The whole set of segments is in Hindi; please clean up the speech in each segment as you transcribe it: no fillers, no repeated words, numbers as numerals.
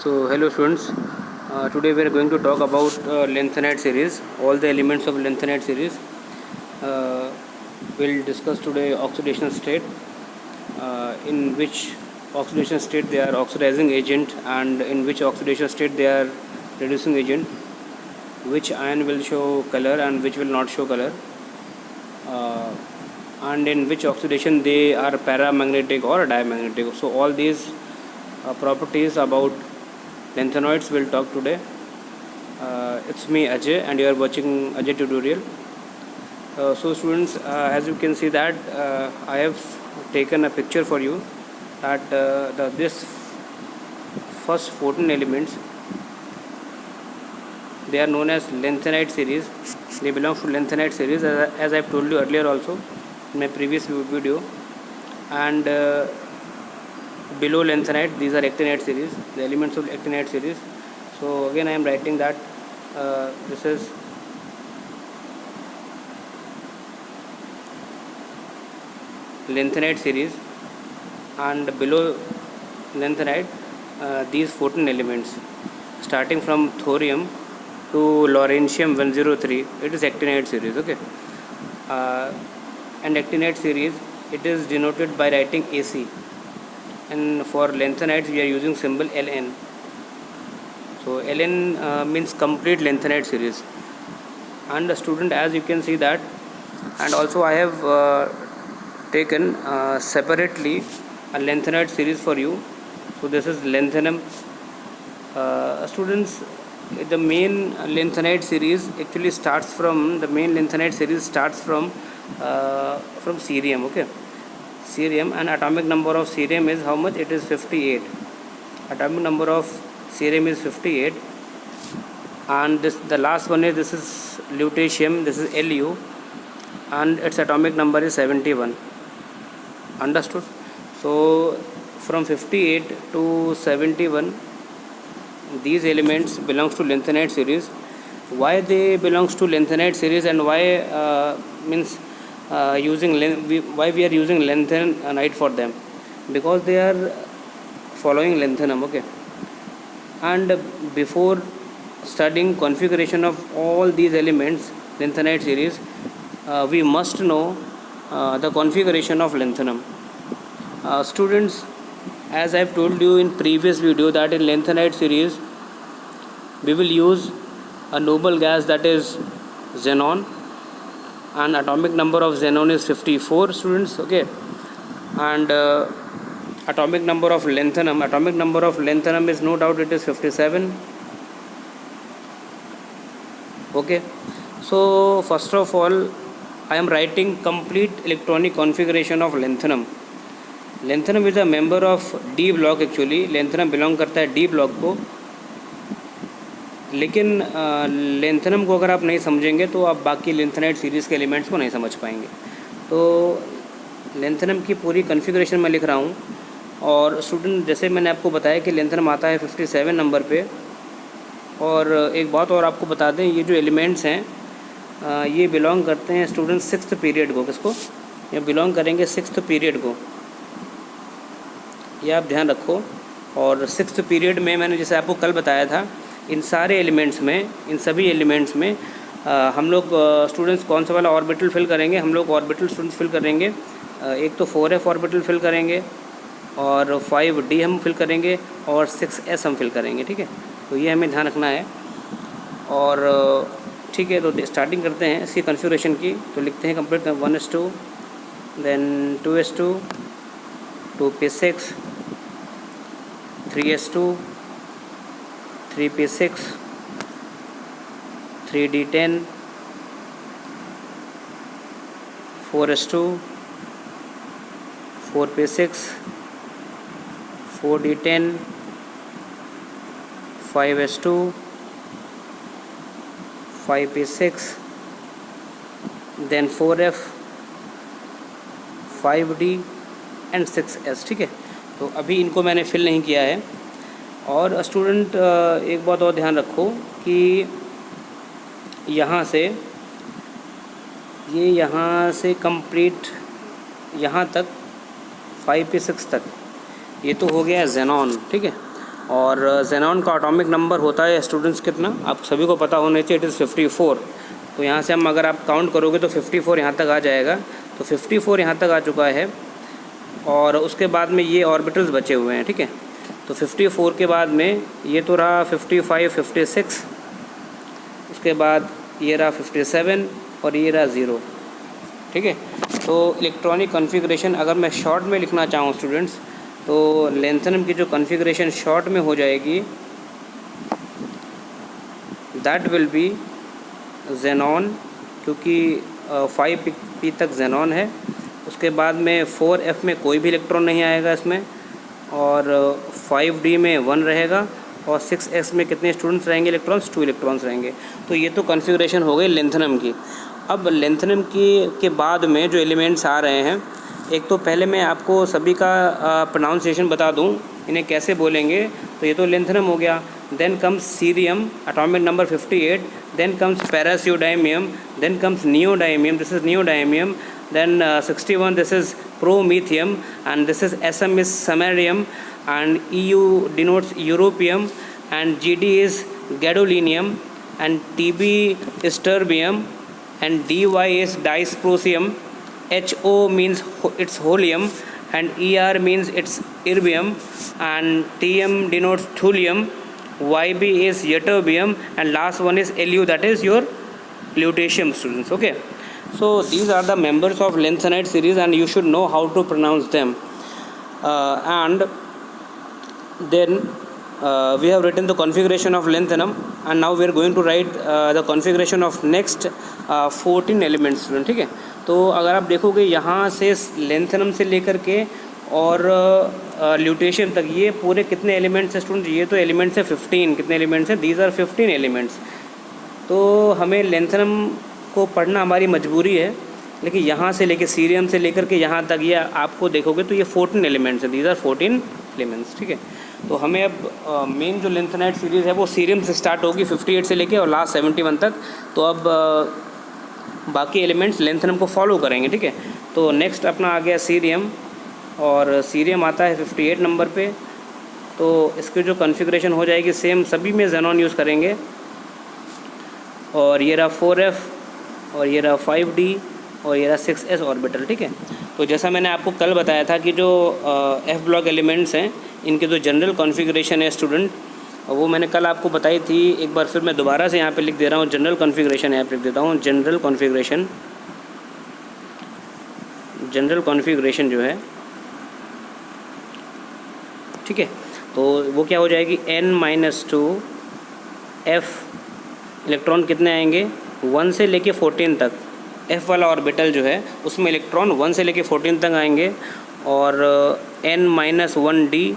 So hello students, today we are going to talk about lanthanide series, all the elements of lanthanide series. We'll discuss today oxidation state, in which oxidation state they are oxidizing agent and in which oxidation state they are reducing agent, which ion will show color and which will not show color, and in which oxidation they are paramagnetic or diamagnetic. So all these properties about lanthanoids will talk today. It's me Ajay and you are watching Ajay tutorial. So students, as you can see that I have taken a picture for you that this first 14 elements, they are known as lanthanide series. They belong to lanthanide series, as I have told you earlier also in my previous video. And below lanthanide, these are actinide series, the elements of actinide series. So again I am writing that this is lanthanide series, and below lanthanide these 14 elements starting from thorium to lawrencium 103, it is actinide series. Okay, and actinide series, it is denoted by writing AC, and for lanthanides we are using symbol Ln. So Ln means complete lanthanide series. And the student, as you can see that, and also I have taken separately a lanthanide series for you. So this is lanthanum. Students, the main lanthanide series actually starts from cerium. Okay, cerium, and atomic number of cerium is how much? It is 58. Atomic number of cerium is 58, and the last one is, this is lutetium, this is Lu, and its atomic number is 71. Understood? So from 58 to 71, these elements belongs to lanthanide series. Why they belongs to lanthanide series, and why why we are using lanthanide for them? Because they are following lanthanum. Okay, and before studying configuration of all these elements lanthanide series, we must know the configuration of lanthanum. Students, as I have told you in previous video, that in lanthanide series we will use a noble gas, that is xenon, and atomic number of xenon is 54, students. Okay, and atomic number of lanthanum is, no doubt, it is 57. Okay, so first of all I am writing complete electronic configuration of lanthanum. Lanthanum is a member of D block. Actually lanthanum belong करता है D ब्लॉक को, लेकिन lanthanum को अगर आप नहीं समझेंगे तो आप बाकी lanthanide सीरीज़ के एलिमेंट्स को नहीं समझ पाएंगे. तो lanthanum की पूरी कन्फिग्रेशन मैं लिख रहा हूँ. और स्टूडेंट, जैसे मैंने आपको बताया कि lanthanum आता है 57 नंबर पे. और एक बात और आपको बता दें, ये जो एलिमेंट्स हैं ये बिलोंग करते हैं स्टूडेंट 6th पीरियड को. किसको? ये बिलोंग करेंगे 6th पीरियड को, ये आप ध्यान रखो. और 6th पीरियड में मैंने जैसे आपको कल बताया था, इन सभी एलिमेंट्स में हम लोग स्टूडेंट्स कौन सा वाला ऑर्बिटल फिल करेंगे? हम लोग ऑर्बिटल स्टूडेंट्स फिल करेंगे. एक तो 4f ऑर्बिटल फिल करेंगे, और 5d हम फिल करेंगे, और 6s हम फिल करेंगे. ठीक है, तो ये हमें ध्यान रखना है. और ठीक है, तो स्टार्टिंग करते हैं इसकी कन्फिग्रेशन की. तो लिखते हैं complete 1s2, then 2s2, 2p6, 3s2, 3p6, 3d10, 4s2, 4p6, 4d10, 5s2, 5p6, then 4f, 5d and 6s. ठीक है, तो अभी इनको मैंने फिल नहीं किया है. और स्टूडेंट, एक बात और ध्यान रखो कि यहाँ से कंप्लीट यहाँ तक 5p6 तक ये तो हो गया जेनॉन. ठीक है, और जेनॉन का एटॉमिक नंबर होता है स्टूडेंट्स कितना, आप सभी को पता होना चाहिए, इट इज़ 54। तो यहाँ से हम अगर आप काउंट करोगे तो 54 यहाँ तक आ जाएगा। तो 54 यहाँ तक आ चुका है और उसके बाद में ये ऑर्बिटल्स बचे हुए हैं, ठीक है। तो 54 के बाद में ये तो रहा 55, 56, उसके बाद ये रहा 57 और ये रहा 0, ठीक है। तो इलेक्ट्रॉनिक कॉन्फ़िगरेशन अगर मैं शॉर्ट में लिखना चाहूँ स्टूडेंट्स, तो लेंथनम की जो कॉन्फ़िगरेशन शॉर्ट में हो जाएगी, दैट विल बी जेनॉन, क्योंकि 5p तक जेनॉन है। उसके बाद में 4f में कोई भी इलेक्ट्रॉन नहीं आएगा इसमें, और 5d में 1 रहेगा, और 6s में कितने स्टूडेंट्स रहेंगे इलेक्ट्रॉन्स, 2 इलेक्ट्रॉन्स रहेंगे। तो ये तो कॉन्फ़िगरेशन हो गई लेंथनम की। अब लेंथनम के बाद में जो एलिमेंट्स आ रहे हैं, एक तो पहले मैं आपको सभी का प्रोनाउंसिएशन बता दूं, इन्हें कैसे बोलेंगे। तो ये तो लेंथनम हो गया। Then comes cerium, atomic number 58। Then comes praseodymium, then comes neodymium, this is neodymium. Then 61, this is promethium, and this is SM is samarium, and EU denotes europium, and GD is gadolinium, and TB is terbium, and DY is dysprosium, HO means it's holium, and ER means it's erbium, and TM denotes thulium, YB is ytterbium, and last one is LU, that is your lutetium, students. Okay. So these are the members of lanthanide series, and you should know how to pronounce them. And then we have written the configuration of lanthanum, and now we are going to write the configuration of next 14 elements, student, ठीक है। तो अगर आप देखोगे यहाँ से lanthanum से लेकर के और ल्यूटेशियम तक ये पूरे कितने एलिमेंट्स हैं स्टूडेंट, ये तो एलिमेंट्स हैं 15। कितने एलिमेंट्स हैं, दीज आर 15 एलिमेंट्स। तो हमें lanthanum को पढ़ना हमारी मजबूरी है, लेकिन यहाँ से लेके सीरियम से लेकर के यहाँ तक ये आपको देखोगे तो ये 14 एलिमेंट्स हैं, दीज आर 14 एलिमेंट्स, ठीक है। तो हमें अब मेन जो लेंथनाइड सीरीज़ है वो सीरियम से स्टार्ट होगी 58 से लेके और लास्ट 71 तक। तो अब बाकी एलिमेंट्स लेंथनम को फॉलो करेंगे, ठीक है। तो नेक्स्ट अपना आ गया सीरियम, और सीरियम आता है 58 नंबर पे। तो इसकी जो कॉन्फ़िगरेशन हो जाएगी सेम, सभी में जेनॉन यूज़ करेंगे। और ये रहा 4f, और ये रहा 5d, और ये रहा 6s ऑर्बिटल, ठीक है। तो जैसा मैंने आपको कल बताया था कि जो f ब्लॉक एलिमेंट्स हैं इनके जो जनरल कॉन्फ़िगरेशन है स्टूडेंट, वो मैंने कल आपको बताई थी। एक बार फिर मैं दोबारा से यहाँ पे लिख दे रहा हूँ, जनरल कॉन्फ़िगरेशन यहाँ पे लिख देता हूँ। जनरल कॉन्फ़िगरेशन जो है, ठीक है, तो वो क्या हो जाएगी, n-2 f इलेक्ट्रॉन कितने आएंगे 1 से लेके 14 तक। f वाला ऑर्बिटल जो है उसमें इलेक्ट्रॉन 1 से लेके 14 तक आएंगे। और n-1d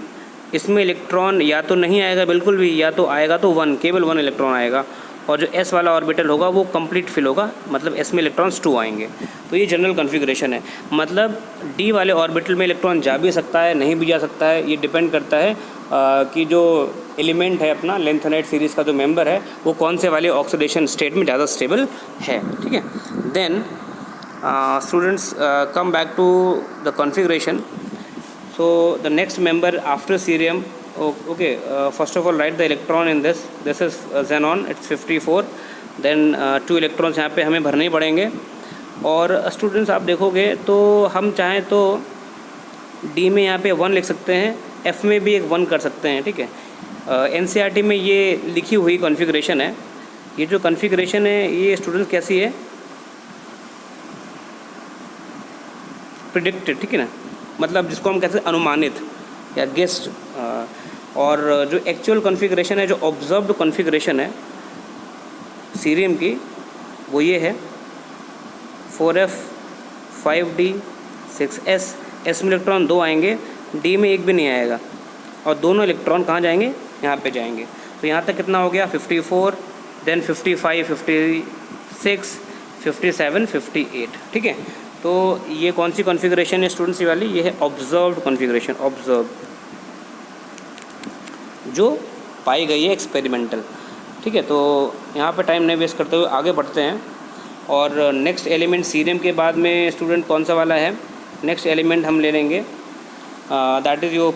इसमें इलेक्ट्रॉन या तो नहीं आएगा बिल्कुल भी, या तो आएगा तो 1, केवल 1 इलेक्ट्रॉन आएगा। और जो s वाला ऑर्बिटल होगा वो कंप्लीट फिल होगा, मतलब s में इलेक्ट्रॉन्स 2 आएंगे। तो ये जनरल कॉन्फ़िगरेशन है। मतलब d वाले ऑर्बिटल में इलेक्ट्रॉन जा भी सकता है, नहीं भी जा सकता है, ये डिपेंड करता है कि जो एलिमेंट है अपना लेंथनाइड सीरीज़ का जो मेंबर है वो कौन से वाले ऑक्सीडेशन स्टेट में ज़्यादा स्टेबल है, ठीक है। Then students come back to the configuration. So the next member after cerium, okay, first of all write the electron in this is xenon, it's 54। then 2 electrons यहाँ पे हमें भरने ही पड़ेंगे। और स्टूडेंट्स आप देखोगे तो हम चाहें तो D में यहाँ पे 1 लिख सकते हैं, F में भी एक 1 कर सकते हैं, ठीक है। NCERT में ये लिखी हुई कॉन्फ़िगरेशन है। ये जो कॉन्फ़िगरेशन है ये स्टूडेंट्स कैसी है, प्रिडिक्टेड, ठीक है ना, मतलब जिसको हम कहते हैं अनुमानित या गेस्ट। और जो एक्चुअल कॉन्फ़िगरेशन है, जो ऑब्जर्व्ड कॉन्फ़िगरेशन है सीरियम की, वो ये है 4f 5d 6s। s में इलेक्ट्रॉन 2 आएंगे, d में एक भी नहीं आएगा, और दोनों इलेक्ट्रॉन कहाँ जाएंगे, यहाँ पे जाएंगे। तो यहाँ तक कितना हो गया 54, देन 55, 56, 57, 58, ठीक है। तो ये कौन सी कॉन्फ़िगरेशन है स्टूडेंट्स, ये वाली, ये है ऑब्जर्व्ड कॉन्फ़िगरेशन, ऑब्जर्व जो पाई गई है एक्सपेरिमेंटल, ठीक है। तो यहाँ पे टाइम नहीं वेस्ट करते हुए आगे बढ़ते हैं। और नेक्स्ट एलिमेंट सीरियम के बाद में स्टूडेंट कौन सा वाला है, नेक्स्ट एलिमेंट हम ले लेंगे that is your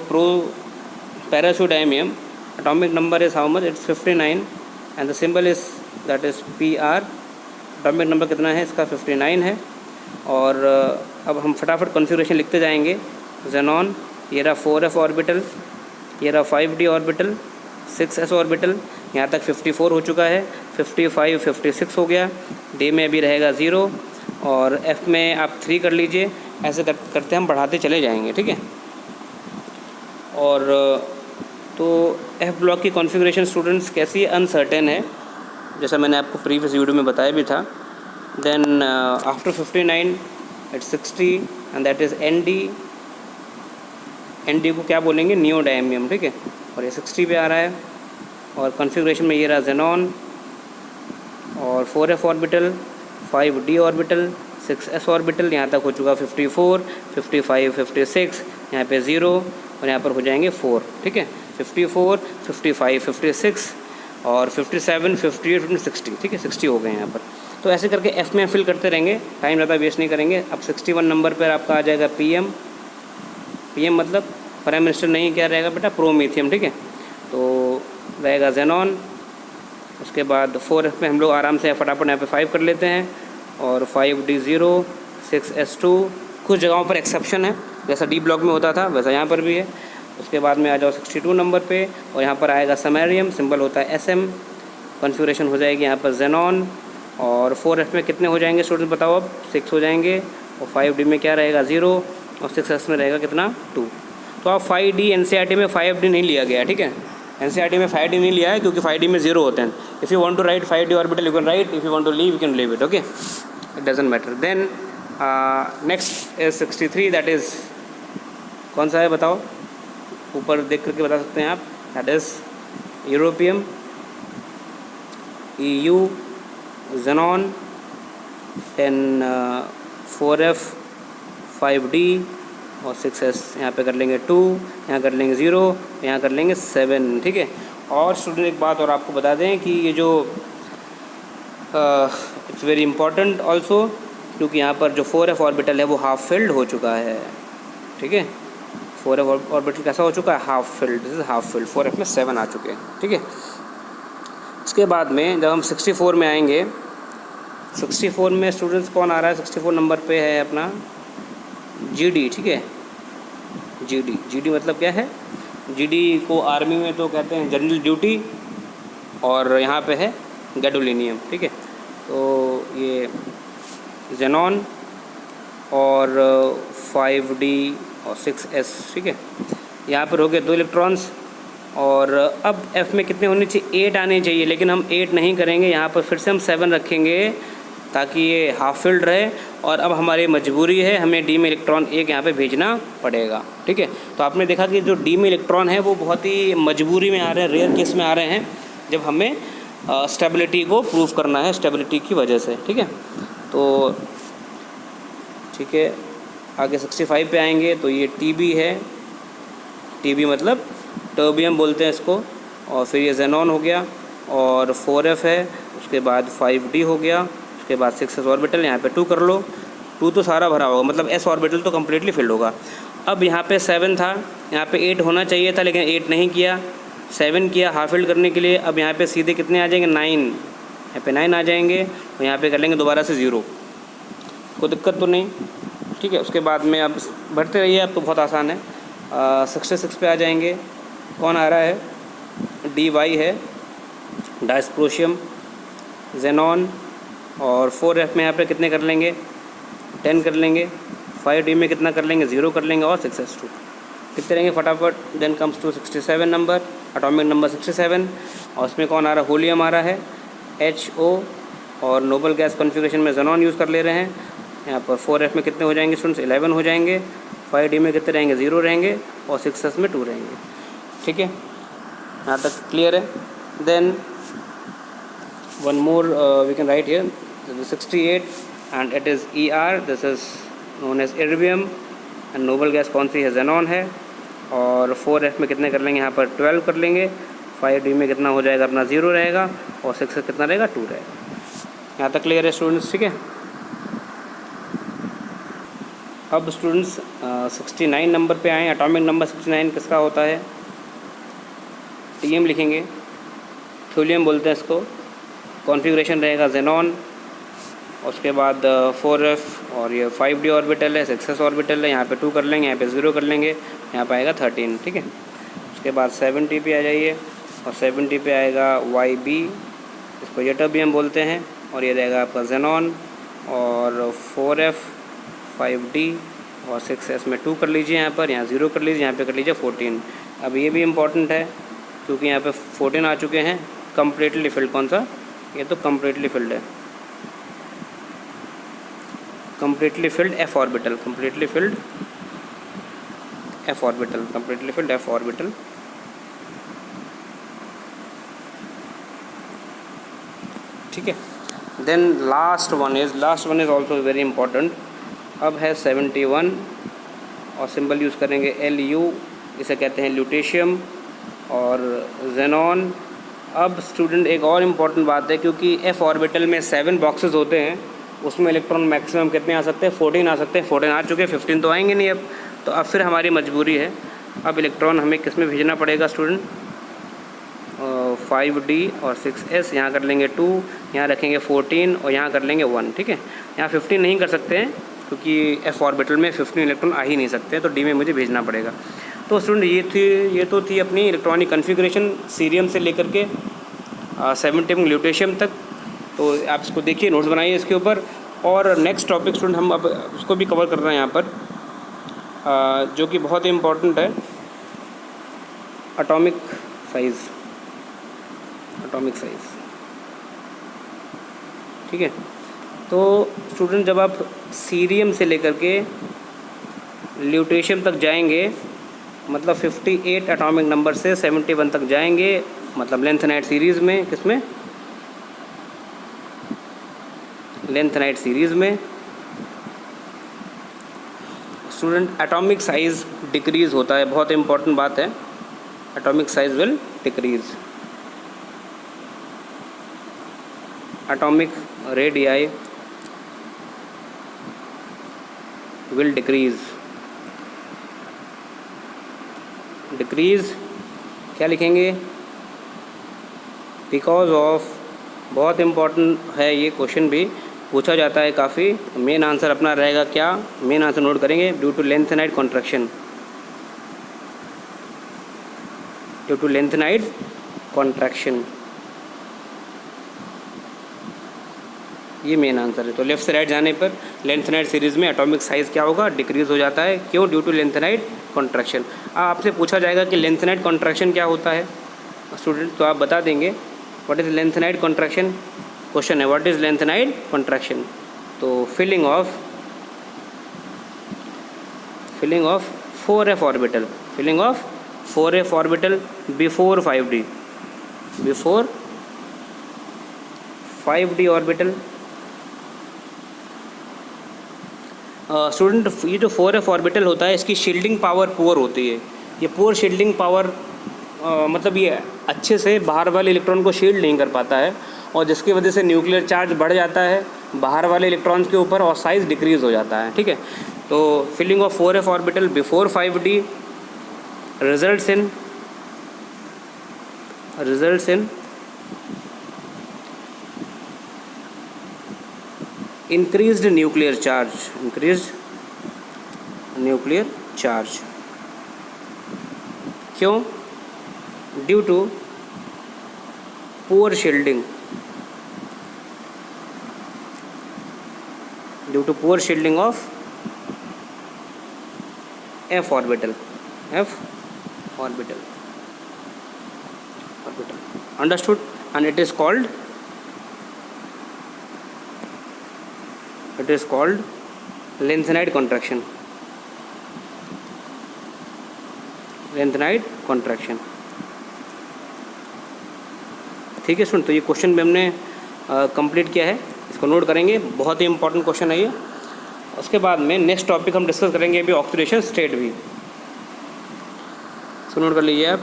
praseodymium. atomic number is how much? It's 59 and the symbol is that is PR. atomic number कितना है इसका? 59 है। और अब हम फटाफट कॉन्फ़िगरेशन लिखते जाएंगे। xenon, ये रहा 4f ऑर्बिटल, ये रहा 5d ऑर्बिटल, 6s ऑर्बिटल, यहाँ तक 54 हो चुका है, 55 56 हो गया, d में अभी रहेगा 0 और f में आप 3 कर लीजिए। ऐसे करते हम बढ़ाते चले जाएंगे, ठीक है। और तो f ब्लॉक की कॉन्फ़िगरेशन स्टूडेंट्स कैसी अनसर्टेन है, जैसा मैंने आपको प्रीवियस वीडियो में बताया भी था। Then after 59 it's 60 and that is ND को क्या बोलेंगे? नियोडायमियम, ठीक है। और ये 60 पे आ रहा है और कॉन्फ़िगरेशन में ये रहा xenon और 4f orbital, 5d orbital, 6s orbital, यहाँ तक हो चुका 54 55 56, यहाँ पे 0 और यहाँ पर हो जाएंगे 4, ठीक है। 54 55 56 और 57 58 60, ठीक है, 60 हो गए यहाँ पर। तो ऐसे करके f में फिल करते रहेंगे, टाइम ज़्यादा वेस्ट नहीं करेंगे। अब 61 नंबर पर आपका आ जाएगा PM मतलब प्राइम मिनिस्टर नहीं, क्या रहेगा बेटा? प्रोमीथियम, ठीक है। तो रहेगा xenon, उसके बाद 4f में हम लोग आराम से फटाफट यहाँ पे 5 कर लेते हैं और 5d0 6s2। कुछ जगहों पर एक्सेप्शन है, जैसा डी ब्लॉक में होता था वैसा यहाँ पर भी है। उसके बाद में आ जाओ 62 नंबर पे और यहाँ पर आएगा समैरियम, सिंबल होता है SM। कॉन्फ़िगरेशन हो जाएगी यहाँ पर xenon और 4f में कितने हो जाएंगे स्टूडेंट्स बताओ? अब 6 हो जाएंगे और 5d में क्या रहेगा? 0 और 6s में रहेगा कितना? 2। तो आप 5d NCERT में 5d नहीं लिया गया, ठीक है। NCERT में 5d नहीं लिया है क्योंकि 5d में 0 होते हैं। If you want to write 5d orbital you can write, if you want to leave you can leave it, okay, it doesn't matter. Then next is 63, that is कौन सा है बताओ? ऊपर देख करके बता सकते हैं आप, that is europium, EU, xenon, then 4f 5d और 6s, यहाँ पे कर लेंगे 2, यहाँ कर लेंगे 0, यहाँ कर लेंगे 7, ठीक है। और स्टूडेंट एक बात और आपको बता दें कि ये जो इट्स वेरी इंपॉर्टेंट ऑल्सो, क्योंकि यहाँ पर जो 4f ऑर्बिटल है वो हाफ फिल्ड हो चुका है, ठीक है। 4f ऑर्बिटल कैसा हो चुका है? Half filled, this is half filled. 4f में 7 आ चुके हैं, ठीक है। उसके बाद में जब हम 64 में आएंगे, 64 में स्टूडेंट्स कौन आ रहा है? 64 नंबर पे है अपना GD, ठीक है। GD मतलब क्या है? GD को आर्मी में तो कहते हैं जनरल ड्यूटी और यहाँ पे है गैडोलिनियम, ठीक है। तो ये xenon और 5d और 6s, ठीक है। यहाँ पर हो गए 2 इलेक्ट्रॉन्स और अब f में कितने होने चाहिए? 8 आने चाहिए, लेकिन हम 8 नहीं करेंगे, यहाँ पर फिर से हम 7 रखेंगे ताकि ये हाफ फिल्ड रहे। और अब हमारी मजबूरी है, हमें d में इलेक्ट्रॉन 1 यहाँ पे भेजना पड़ेगा, ठीक है। तो आपने देखा कि जो d में इलेक्ट्रॉन है वो बहुत ही मजबूरी में आ रहे हैं, रेयर केस में आ रहे हैं, जब हमें स्टेबिलिटी को प्रूव करना है, स्टेबिलिटी की वजह से, ठीक है। तो ठीक है, आगे 65 पे आएंगे तो ये TB है, TB मतलब टर्बियम बोलते हैं इसको। और फिर ये xenon हो गया और 4f है, उसके बाद 5d हो गया, उसके बाद 6s ऑर्बिटल, यहाँ पे 2 कर लो। 2 तो सारा भरा होगा, मतलब s ऑर्बिटल तो कम्प्लीटली फिल्ड होगा। अब यहाँ पे 7 था, यहाँ पे 8 होना चाहिए था, लेकिन 8 नहीं किया, 7 किया हाफ फिल्ड करने के लिए। अब यहाँ पे सीधे कितने आ जाएंगे? 9, यहाँ पे 9 आ जाएंगे और यहाँ पे कर लेंगे दोबारा से 0, कोई दिक्कत तो नहीं, ठीक है। उसके बाद में अब बढ़ते रहिए, अब तो बहुत आसान है। 66 पे आ जाएंगे, कौन आ रहा है? DY है, डायस्प्रोशियम, xenon और 4f में यहाँ पे कितने कर लेंगे? 10 कर लेंगे। 5d में कितना कर लेंगे? 0 कर लेंगे और 6s2 कितने रहेंगे फटाफट? Then comes to 67 number, atomic number 67 और उसमें कौन आ रहा है? होलियम आ रहा है, HO और नोबल गैस कॉन्फ़िगरेशन में xenon यूज़ कर ले रहे हैं। यहाँ पर 4f में कितने हो जाएंगे स्टूडेंट्स? 11 हो जाएंगे। 5d में कितने रहेंगे? 0 रहेंगे और 6s में 2 रहेंगे, ठीक है। यहाँ तक क्लियर है? Then one more we can write here 68 and it is ER, this is known as erbium and noble gas कौन सी है? xenon है। और 4f में कितने कर लेंगे? यहाँ पर 12 कर लेंगे। 5d में कितना हो जाएगा? अपना 0 रहेगा और 6 कितना रहेगा? 2 रहेगा। यहाँ तक क्लियर है स्टूडेंट्स, ठीक है। अब स्टूडेंट्स 69 नंबर पे आए। एटॉमिक नंबर 69 किसका होता है? TM लिखेंगे, थ्योलियम बोलते हैं इसको। कॉन्फ़िगरेशन रहेगा जेनॉन, उसके बाद 4f और ये 5d ऑर्बिटल है, 6s ऑर्बिटल है, यहाँ पे 2 कर लेंगे, यहाँ पे 0 कर लेंगे, यहाँ पे आएगा 13, ठीक है। उसके बाद 7t पे आ जाइए और 7t पे आएगा YB, इसको यटर्बियम बोलते हैं, और ये रहेगा आपका जेनॉन। और 4f 5d और 6s में 2 कर लीजिए, यहाँ 0 कर लीजिए, यहाँ पे कर लीजिए 14। अब ये भी इम्पॉर्टेंट है क्योंकि यहाँ पे 14 आ चुके हैं। कम्प्लीटली फिल्ड कौन सा, ये तो कम्प्लीटली फिल्ड है, completely filled f orbital, completely filled f orbital, completely filled f orbital. ठीक है। Then last one is also very important. अब है 71 और सिंबल यूज़ करेंगे Lu, इसे कहते हैं ल्यूटेशियम और जेनॉन। अब स्टूडेंट एक और इम्पॉर्टेंट बात है, क्योंकि f ऑर्बिटल में 7 बॉक्सेस होते हैं, उसमें इलेक्ट्रॉन मैक्सिमम कितने आ सकते हैं, 14 आ सकते हैं। 14 आ चुके हैं, 15 तो आएंगे नहीं अब। तो अब फिर हमारी मजबूरी है, अब इलेक्ट्रॉन हमें किस में भेजना पड़ेगा स्टूडेंट, 5d और 6s, यहाँ कर लेंगे 2, यहाँ रखेंगे 14 और यहाँ कर लेंगे 1, ठीक है। यहाँ 15 नहीं कर सकते हैं क्योंकि f ऑर्बिटल में 15 इलेक्ट्रॉन आ ही नहीं सकते, तो d में मुझे भेजना पड़ेगा। तो स्टूडेंट ये तो थी अपनी इलेक्ट्रॉनिक कन्फिग्रेशन सीरियम से लेकर के 70 ल्यूटेशियम तक। तो आप इसको देखिए, नोट्स बनाइए इसके ऊपर। और नेक्स्ट टॉपिक स्टूडेंट हम अब उसको भी कवर कर रहे हैं यहाँ पर, जो कि बहुत ही इम्पोर्टेंट है, एटॉमिक साइज़, एटॉमिक साइज़, ठीक है। तो स्टूडेंट जब आप सीरियम से लेकर के ल्यूटेशियम तक जाएंगे, मतलब 58 एटॉमिक नंबर से 71 तक जाएंगे, मतलब लेंथेनाइट सीरीज़ में, किसमें, लेंथेनाइट सीरीज़ में स्टूडेंट एटॉमिक साइज़ डिक्रीज़ होता है। बहुत इंपॉर्टेंट बात है, atomic size will decrease, atomic radii will decrease. Decrease क्या लिखेंगे, बिकॉज ऑफ, बहुत इम्पॉर्टेंट है ये क्वेश्चन भी पूछा जाता है काफ़ी। मेन आंसर अपना रहेगा क्या, मेन आंसर नोट करेंगे, due to lanthanide contraction, due to lanthanide contraction, ये मेन आंसर है। तो लेफ्ट से राइट जाने पर लेंथेनाइट सीरीज़ में एटॉमिक साइज़ क्या होगा, डिक्रीज़ हो जाता है। क्यों, ड्यू टू लेंथेनाइट कॉन्ट्रैक्शन। आपसे पूछा जाएगा कि लेंथेनाइट कॉन्ट्रैक्शन क्या होता है स्टूडेंट, तो आप बता देंगे what is lanthanide contraction. Question है व्हाट इज़ लेंथेनाइट कॉन्ट्रैक्शन, तो filling of 4f orbital, filling of 4f orbital before 5d, before 5d orbital. Student ये जो 4f ऑर्बिटल होता है, इसकी शील्डिंग पावर पुअर होती है। ये पुअर शील्डिंग पावर मतलब ये अच्छे से बाहर वाले इलेक्ट्रॉन को शील्ड नहीं कर पाता है, और जिसकी वजह से न्यूक्लियर चार्ज बढ़ जाता है बाहर वाले इलेक्ट्रॉन्स के ऊपर और साइज़ डिक्रीज़ हो जाता है, ठीक है। तो filling of 4f orbital before 5d results in increased nuclear charge, क्यों, due to poor shielding, due to poor shielding of f orbital, understood. And it is called lanthanide contraction, lanthanide contraction, ठीक है स्टूडेंट। तो ये क्वेश्चन भी हमने कंप्लीट किया है, इसको नोट करेंगे, बहुत ही इंपॉर्टेंट क्वेश्चन है ये। उसके बाद में नेक्स्ट टॉपिक हम डिस्कस करेंगे अभी ऑक्सीडेशन स्टेट भी, इसको नोट कर लीजिए आप।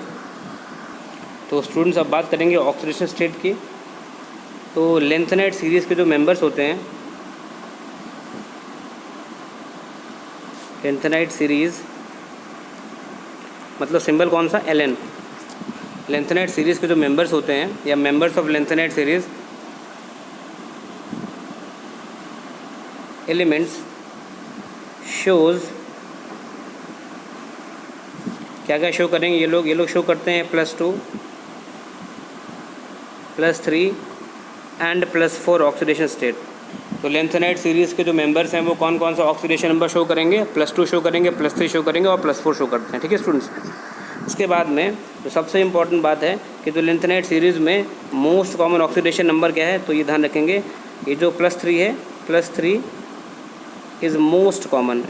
तो स्टूडेंट्स अब बात करेंगे ऑक्सीडेशन स्टेट की। तो लेंथेनाइट सीरीज़ के जो मेंबर्स होते हैं, लेंथेनाइट सीरीज़ मतलब सिंबल कौन सा, Ln, लेंथेनाइड सीरीज़ के जो मेंबर्स होते हैं या members of lanthanide series elements shows क्या क्या शो करेंगे ये लोग शो करते हैं +2 +3 एंड +4 ऑक्सीडेशन स्टेट। तो लेंथेनाइड सीरीज़ के जो मेंबर्स हैं वो कौन कौन सा ऑक्सीडेशन नंबर शो करेंगे, +2 शो करेंगे, +3 शो करेंगे और +4 शो करते हैं। ठीक है स्टूडेंट्स, इसके बाद में तो सबसे इम्पॉर्टेंट बात है कि जो लेंथेनाइड सीरीज़ में मोस्ट कॉमन ऑक्सीडेशन नंबर क्या है, तो ये ध्यान रखेंगे, ये जो +3 है, +3 is most common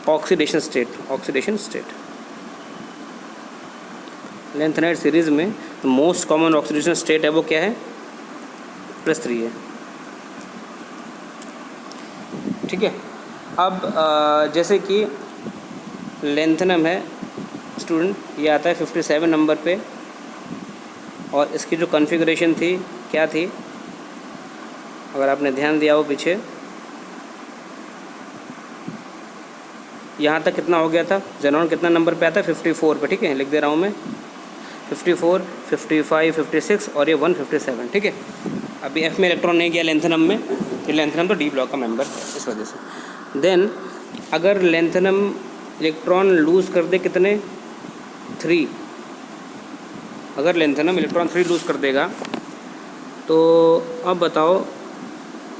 oxidation state. Lanthanide series में मोस्ट कॉमन ऑक्सीडेशन स्टेट है वो क्या है, +3 है। ठीक है, अब जैसे कि लेंथेनम है स्टूडेंट, ये आता है 57 नंबर पे, और इसकी जो कॉन्फ़िगरेशन थी क्या थी, अगर आपने ध्यान दिया हो पीछे, यहाँ तक कितना हो गया था, ज़ेनॉन कितना नंबर पे आता है, 54 पे। ठीक है, लिख दे रहा हूँ मैं, 54, 55, 56 और ये 157। ठीक है, अभी F में इलेक्ट्रॉन नहीं गया लेंथेनम में, ये लेंथेनम तो डी ब्लॉक का मेंबर है इस वजह से। देन अगर लेंथेनम इलेक्ट्रॉन लूज़ कर दे कितने, 3, अगर लेंथेनम इलेक्ट्रॉन 3 लूज़ कर देगा, तो अब बताओ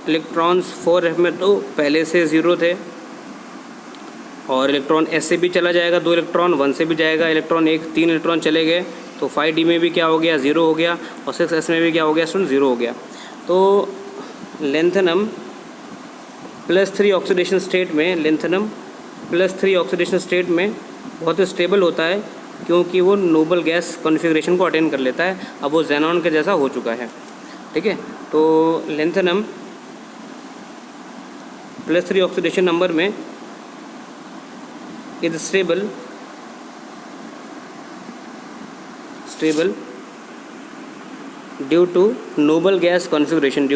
इलेक्ट्रॉन्स 4F में तो पहले से 0 थे, और इलेक्ट्रॉन S से भी चला जाएगा 2 इलेक्ट्रॉन, 1 से भी जाएगा इलेक्ट्रॉन 3 इलेक्ट्रॉन चले गए, तो 5D में भी क्या हो गया, 0 हो गया, और 6S में भी क्या हो गया स्टूडेंट, 0 हो गया। तो लेंथेनम +3 ऑक्सीडेशन स्टेट में बहुत ही स्टेबल होता है, क्योंकि वो नोबल गैस कॉन्फ़िगरेशन को अटेन कर लेता है। अब वो ज़ेनॉन के जैसा हो चुका है। ठीक है, तो लेंथेनम +3 ऑक्सीडेशन नंबर में is stable due to noble gas configuration,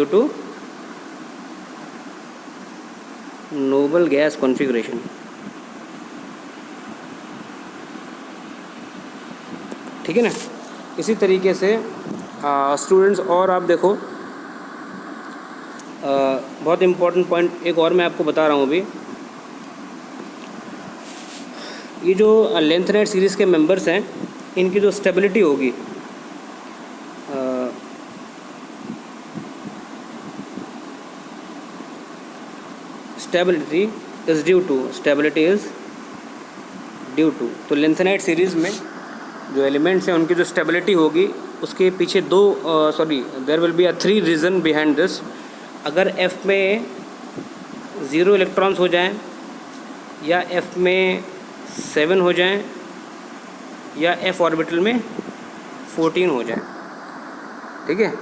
ठीक है ना। इसी तरीके से स्टूडेंट्स, और आप देखो बहुत इम्पोर्टेंट पॉइंट एक और मैं आपको बता रहा हूँ अभी, ये जो लेंथेनाइड सीरीज़ के मेंबर्स हैं, इनकी जो स्टेबिलिटी होगी, स्टेबिलिटी इज़ ड्यू टू, तो लेंथेनाइड सीरीज़ में जो एलिमेंट्स हैं उनकी जो स्टेबिलिटी होगी, उसके पीछे there will be 3 reason behind this. अगर F में 0 इलेक्ट्रॉन्स हो जाएं, या F में 7 हो जाएं, या F ऑर्बिटल में 14 हो जाएं। ठीक है,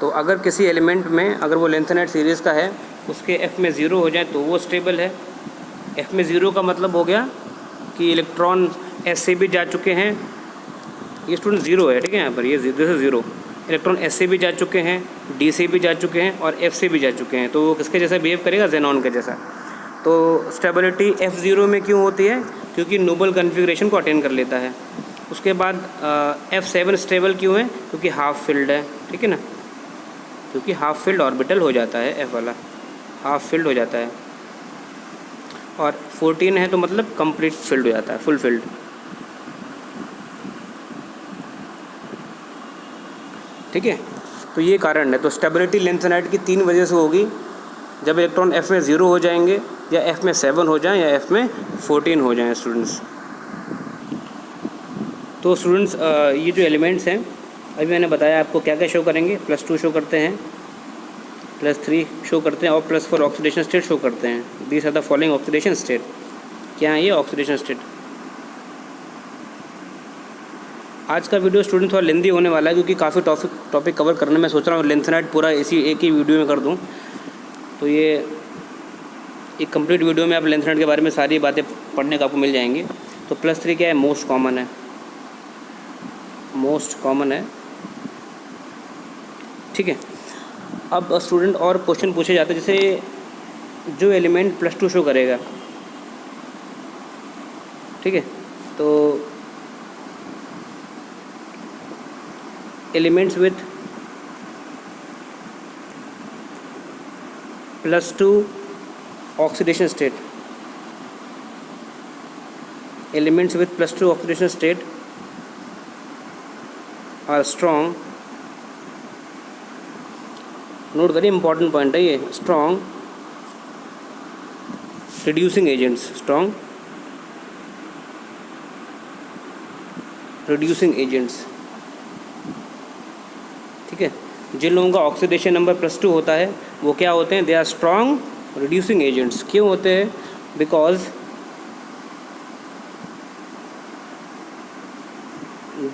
तो अगर किसी एलिमेंट में, अगर वो लेंथेनाइड सीरीज़ का है, उसके F में 0 हो जाए तो वो स्टेबल है। F में 0 का मतलब हो गया कि इलेक्ट्रॉन S से भी जा चुके हैं, ये स्टूडेंट 0 है। ठीक है, यहाँ पर ये 0 इलेक्ट्रॉन S से भी जा चुके हैं, D से भी जा चुके हैं और F से भी जा चुके हैं, तो वो किसके जैसा बिहेव करेगा, ज़ेनॉन के जैसा। तो स्टेबिलिटी F0 में क्यों होती है, क्योंकि नोबल कॉन्फ़िगरेशन को अटेन कर लेता है। उसके बाद F7 स्टेबल क्यों है, क्योंकि हाफ फिल्ड है। ठीक है ना, क्योंकि हाफ फिल्ड ऑर्बिटल हो जाता है, F वाला हाफ फिल्ड हो जाता है, और 14 है तो मतलब कंप्लीट फिल्ड हो जाता है, फुल फिल्ड। ठीक है, तो ये कारण है। तो स्टेबिलिटी लेंथेनाइड की 3 वजह से होगी, जब इलेक्ट्रॉन F में 0 हो जाएंगे, या F में 7 हो जाएं, या F में 14 हो जाएं स्टूडेंट्स। तो स्टूडेंट्स ये जो एलिमेंट्स हैं, अभी मैंने बताया आपको क्या क्या शो करेंगे, +2 शो करते हैं, +3 शो करते हैं, और +4 ऑक्सीडेशन स्टेट शो करते हैं। These are the following oxidation state. क्या है ये ऑक्सीडेशन स्टेट। आज का वीडियो स्टूडेंट थोड़ा लेंदी होने वाला है, क्योंकि काफ़ी टॉपिक कवर करने में सोच रहा हूँ लेंथेनाइड पूरा इसी एक ही वीडियो में कर दूँ। तो ये एक कंप्लीट वीडियो में आप लेंथेनाइड के बारे में सारी बातें पढ़ने को आपको मिल जाएंगी। तो +3 क्या है, मोस्ट कॉमन है। ठीक है, अब स्टूडेंट और क्वेश्चन पूछे जाते हैं, जैसे जो एलिमेंट +2 शो करेगा, ठीक है। तो elements with +2 oxidation state, elements with +2 oxidation state are strong, note करिए इंपॉर्टेंट पॉइंट है ये, strong reducing agents, strong reducing agents. ठीक है, जिन लोगों का ऑक्सीडेशन नंबर +2 होता है वो क्या होते हैं, they are strong reducing agents. क्यों होते हैं, because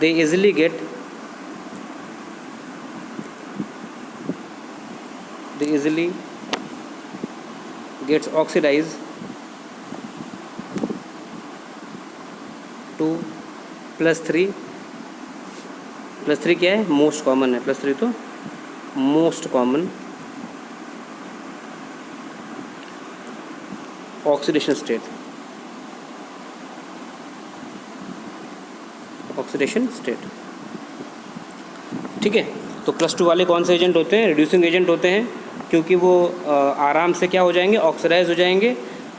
they easily get gets oxidized to +3। +3 क्या है, मोस्ट कॉमन है, +3 तो most common oxidation state, oxidation state. ठीक है, तो +2 वाले कौन से एजेंट होते हैं, रिड्यूसिंग एजेंट होते हैं, क्योंकि वो आराम से क्या हो जाएंगे, ऑक्सीडाइज हो जाएंगे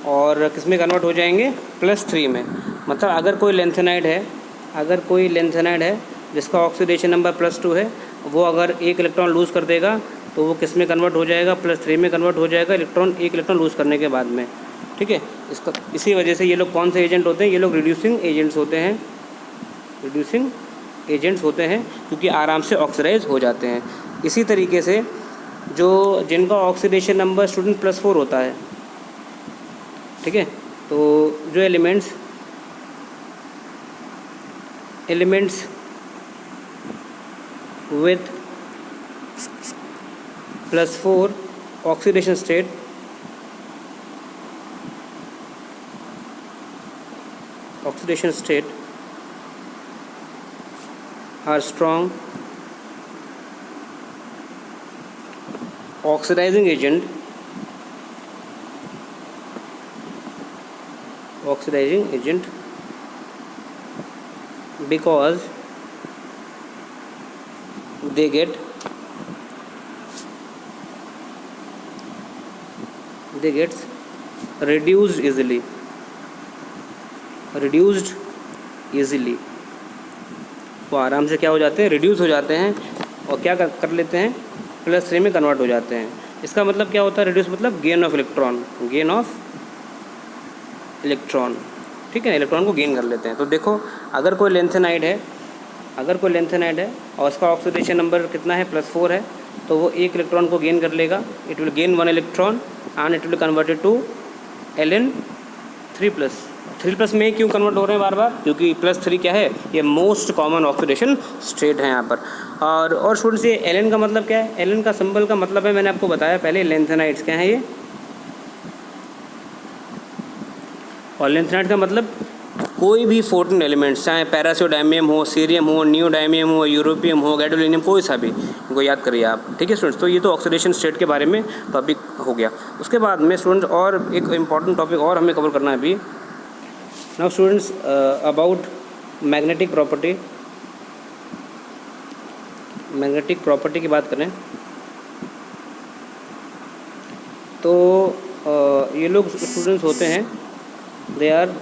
और किस में कन्वर्ट हो जाएंगे, +3 में। मतलब अगर कोई लेंथेनाइड है जिसका ऑक्सीडेशन नंबर +2 है, वो अगर एक इलेक्ट्रॉन लूज़ कर देगा तो वो किस में कन्वर्ट हो जाएगा, +3 में कन्वर्ट हो जाएगा, एक इलेक्ट्रॉन लूज़ करने के बाद में। ठीक है, इसी वजह से ये लोग कौन से एजेंट होते हैं, ये लोग रिड्यूसिंग एजेंट्स होते हैं, रिड्यूसिंग एजेंट्स होते हैं क्योंकि आराम से ऑक्सीडाइज हो जाते हैं। इसी तरीके से जिनका ऑक्सीडेशन नंबर स्टूडेंट +4 होता है, ठीक है, तो जो elements with +4 oxidation state are strong oxidizing agent because they get reduced easily, वो आराम से क्या हो जाते हैं, रिड्यूस हो जाते हैं और क्या कर लेते हैं, +3 में कन्वर्ट हो जाते हैं। इसका मतलब क्या होता है, रिड्यूस मतलब गेन ऑफ इलेक्ट्रॉन, ठीक है, इलेक्ट्रॉन को गेन कर लेते हैं। तो देखो, अगर कोई लेंथेनाइड है और उसका ऑक्सीडेशन नंबर कितना है, +4 है, तो वो एक इलेक्ट्रॉन को गेन कर लेगा, it will gain 1 electron and it will converted to Ln3+। 3+ में क्यों कन्वर्ट हो रहे हैं बार बार, क्योंकि +3 क्या है, ये मोस्ट कॉमन ऑक्सीडेशन स्टेट है यहाँ पर। और स्टूडेंट्स, ये Ln का मतलब क्या है, Ln का सिंबल का मतलब है, मैंने आपको बताया पहले, लेंथेनाइड्स क्या है ये, और लेंथेनाइड का मतलब कोई भी 14 एलिमेंट्स, चाहे पैरासोडायमियम हो, सीरियम हो, नियोडायमियम हो, यूरोपियम हो, गैडोलिनियम, कोई सा भी, इनको याद करिए आप। ठीक है स्टूडेंट्स, तो ये तो ऑक्सीडेशन स्टेट के बारे में टॉपिक हो गया। उसके बाद में स्टूडेंट्स और एक इम्पॉर्टेंट टॉपिक और हमें कवर करना है अभी। Now students, about magnetic property की बात करें तो ये लोग स्टूडेंट्स होते हैं, दे आर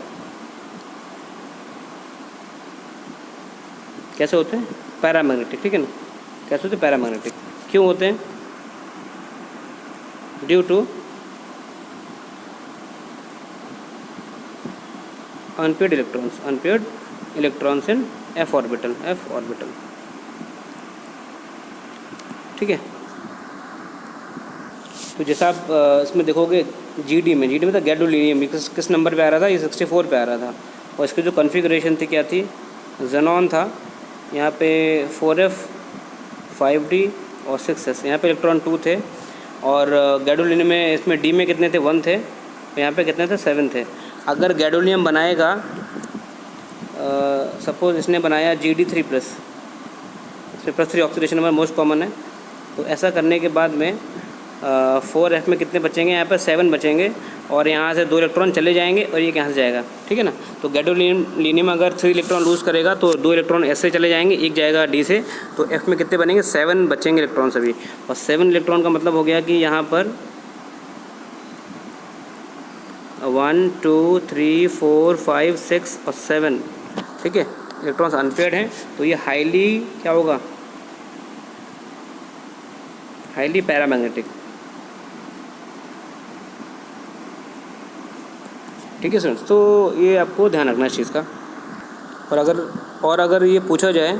कैसे होते हैं, पैरामैग्नेटिक। ठीक है ना, कैसे होते हैं, पैरामैग्नेटिक। क्यों होते हैं, due to unpaired electrons in f orbital. ठीक है, तो जैसा आप इसमें देखोगे GD में तो गैडोलिनियम किस नंबर पे आ रहा था, ये 64 पे आ रहा था, और इसकी जो कॉन्फ़िगरेशन थी क्या थी, ज़ेनॉन था, यहाँ पे 4f 5d और 6s, यहाँ पे इलेक्ट्रॉन 2 थे, और गैडोलिनियम में इसमें D में कितने थे, 1 थे, तो यहाँ पे कितने थे, 7 थे। अगर गैडोलिनियम बनाएगा, सपोज़ इसने बनाया GD3+, इसमें +3 ऑक्सीडेशन नंबर मोस्ट कॉमन है, तो ऐसा करने के बाद में 4f में कितने बचेंगे, यहाँ पर 7 बचेंगे और यहाँ से 2 इलेक्ट्रॉन चले जाएंगे और ये यहाँ से जाएगा, ठीक है ना। तो गैडोलीनियम अगर 3 इलेक्ट्रॉन लूज़ करेगा तो 2 इलेक्ट्रॉन एस से चले जाएंगे, एक जाएगा डी से, तो एफ में कितने बनेंगे, 7 बचेंगे इलेक्ट्रॉन सभी। और 7 इलेक्ट्रॉन का मतलब हो गया कि यहाँ पर 1 2 3 4 5 6 और 7, ठीक है, इलेक्ट्रॉन्स अनपेयर्ड हैं। तो ये हाईली क्या होगा, हाईली पैरामैग्नेटिक, ठीक है स्टूडेंट्स। तो ये आपको ध्यान रखना है इस चीज़ का। और अगर ये पूछा जाए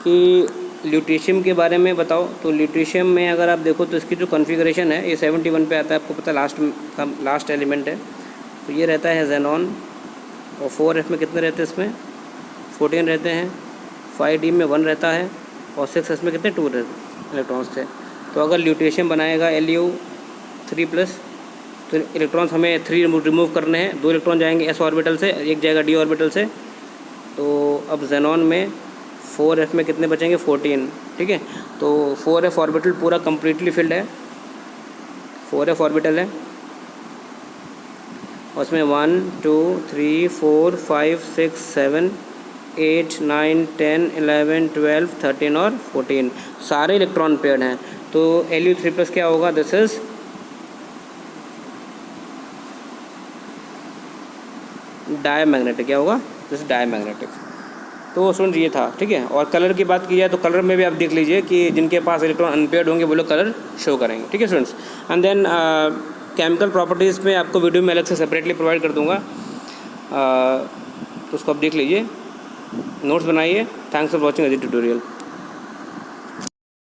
कि ल्यूटेशियम के बारे में बताओ, तो ल्यूटेशियम में अगर आप देखो तो इसकी जो कॉन्फ़िगरेशन है ये 71 पे आता है, आपको पता है लास्ट एलिमेंट है। तो ये रहता है ज़ेनॉन और 4f में कितने रहते हैं, इसमें 14 रहते हैं, 5d में 1 रहता है और 6s में कितने 2 इलेक्ट्रॉन्स थे। तो अगर ल्यूटेशियम बनाएगा Lu3+, तो इलेक्ट्रॉन्स हमें 3 रिमूव करने हैं, 2 इलेक्ट्रॉन जाएंगे s ऑर्बिटल से, एक जाएगा d ऑर्बिटल से। तो अब ज़ेनॉन में 4f में कितने बचेंगे, 14, ठीक है। तो 4f ऑर्बिटल पूरा कम्प्लीटली फिल्ड है, 4f ऑर्बिटल है और उसमें 1 2 3 4 5 6 7 8 9 10 11 12 13 और 14 सारे इलेक्ट्रॉन पेयर्ड हैं। तो Lu3+ क्या होगा, दिस इज़ डायमैग्नेटिक, क्या होगा, दिस इज डायमैग्नेटिक। तो स्टूडेंट ये था, ठीक है। और कलर की बात की जाए तो कलर में भी आप देख लीजिए कि जिनके पास इलेक्ट्रॉन अनपेयर्ड होंगे वो लोग कलर शो करेंगे, ठीक है students. And then chemical properties में आपको वीडियो में अलग से सेपरेटली प्रोवाइड कर दूंगा, तो उसको आप देख लीजिए, नोट्स बनाइए। Thanks for watching a tutorial.